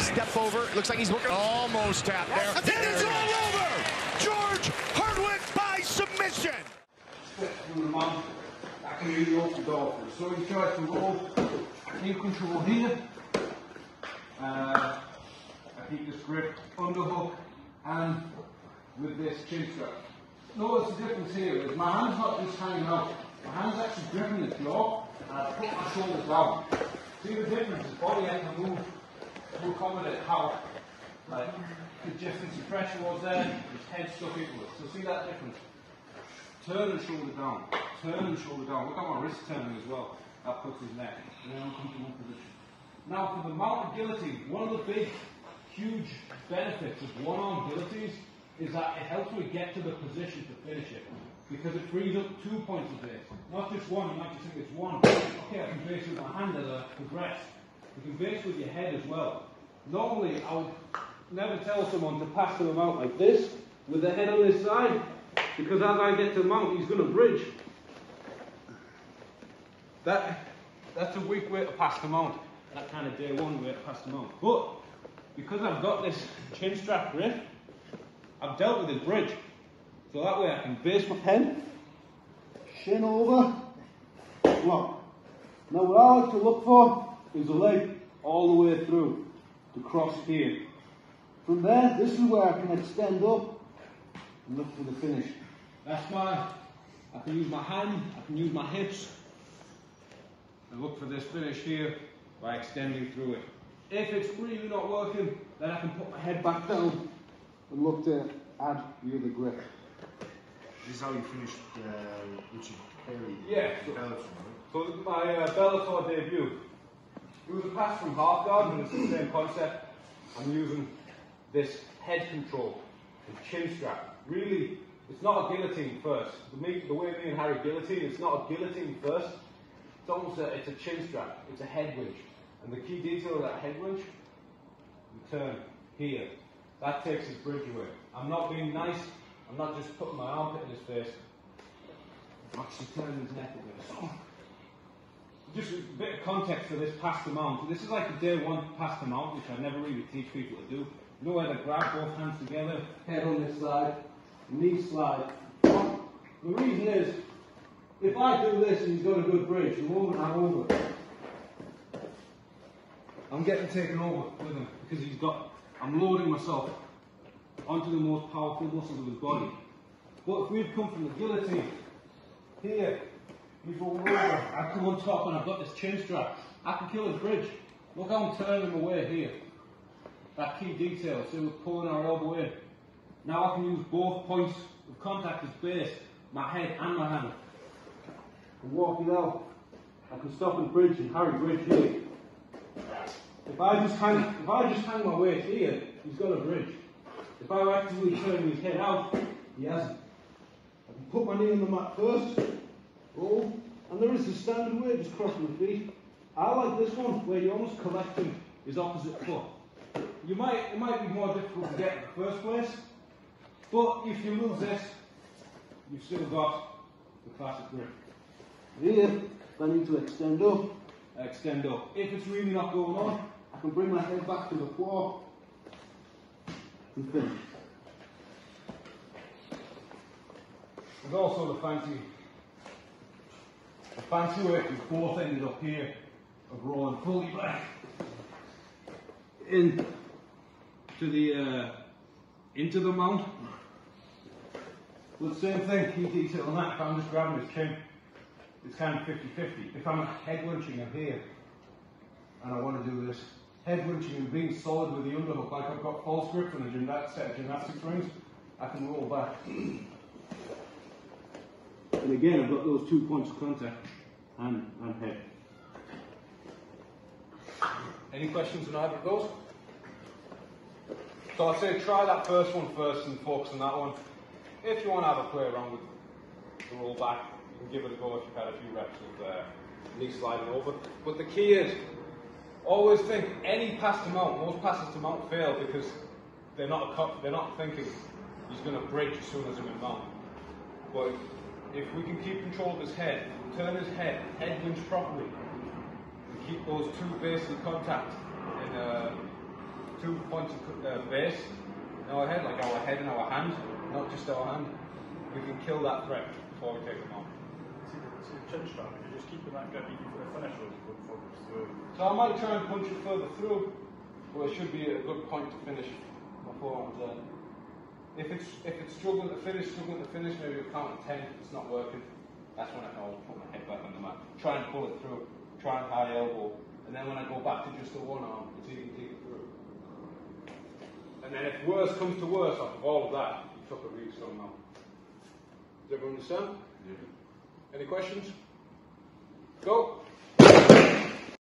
Nice step over. It looks like he's working. Almost tapped there. And then it's all over. George Hardwick by submission. Step from the mount. I can really open the door. So he tries to roll. I keep control here. I keep this grip underhook and with this chin strap. Notice the difference here is my hand's not just hanging out. My hand's actually gripping the floor and I put my shoulders down. See the difference? His body has to move to accommodate how the distance of pressure was there, his head stuck into it. So see that difference? Turn and shoulder down. Turn and shoulder down. Look at my wrist turning as well. That puts his neck in an uncomfortable position. Now for the mounted guillotine, one of the big, huge benefits of one-arm guillotines is that it helps me get to the position to finish it. Because it frees up 2 points of base. Not just one, you might just think it's one. Okay, I can base with my hand as I progress. You can base with your head as well. Normally, I would never tell someone to pass to the mount like this, with the head on this side, because as I get to the mount, he's going to bridge. That's a weak way to pass the mount. That kind of day one way to pass the mount. But, because I've got this chin strap grip, I've dealt with his bridge. So that way I can base my head, shin over, block. Now what I like to look for is a leg all the way through to cross here. From there, this is where I can extend up and look for the finish. That's I can use my hand, I can use my hips and look for this finish here by extending through it. If it's really not working, then I can put my head back down and look to add the other grip. This is how you finished Richard Perry? Yeah. So my Bellator debut. It was a pass from half guard, and it's the same concept. I'm using this head control, the chin strap. Really, it's not a guillotine first. The way me and Harry guillotine, it's not a guillotine first. It's almost it's a chin strap. It's a head winch. And the key detail of that head winch, you turn here. That takes his bridge away. I'm not being nice. I'm not just putting my armpit in his face. I'm actually turning his neck a bit. Just a bit of context for this pass to mount. This is like a day one pass to mount, which I never really teach people to do. You know where they grab both hands together, head on this side, knee slide. The reason is, if I do this and he's got a good bridge, the moment I'm over, I'm getting taken over with him because I'm loading myself onto the most powerful muscles of his body. But if we've come from the guillotine, here, we go over, I come on top and I've got this chin strap, I can kill his bridge. Look how I'm turning him away here. That key detail, so we're pulling our elbow in. Now I can use both points of contact as base, my head and my hand. And walk it out. I can stop and bridge and Harry bridge here. If I just hang my weight here, he's got a bridge. If I actively turn his head out, he hasn't. I can put my knee on the mat first, roll, and there is the standard way, just crossing the feet. I like this one, where you're almost collecting his opposite foot. It might be more difficult to get in the first place, but if you lose this, you've still got the classic grip. Here, if I need to extend up, I extend up. If it's really not going on, I can bring my head back to the floor and finish. There's also the fancy way we both ended up here of rolling fully back into the mount. But same thing, key detail on that. If I'm just grabbing his chin, it's kind of 50-50. If I'm head winching him here, and I want to do this head winching and being solid with the underhook, like I've got false grip on a set of gymnastics rings, I can roll back. And again, I've got those 2 points of contact, hand and head. Any questions on either of those? So I'd say try that first one first and focus on that one. If you want to have a play around with the roll back, you can give it a go if you've had a few reps of knee sliding over. But the key is, always think any pass to mount, most passes to mount fail because they're not thinking he's going to bridge as soon as I'm in mount. But if we can keep control of his head, turn his head winch properly, and keep those two bases of contact in 2 points of base in our head, like our head and our hand, not just our hand, we can kill that threat before we take them on. See the chin strap, if you're just keeping that grip even for the finish, or you put focus through. So I might try and punch it further through, but it should be a good point to finish my forearms there. If it's struggling to finish, maybe a count of 10, it's not working. That's when I can always put my head back on the mat. Try and pull it through, try and high elbow, and then when I go back to just the one arm, it's easy to take it through. And then if worse comes to worse, after all of that, you took a really strong arm. Does everyone understand? Yeah. Any questions? Go!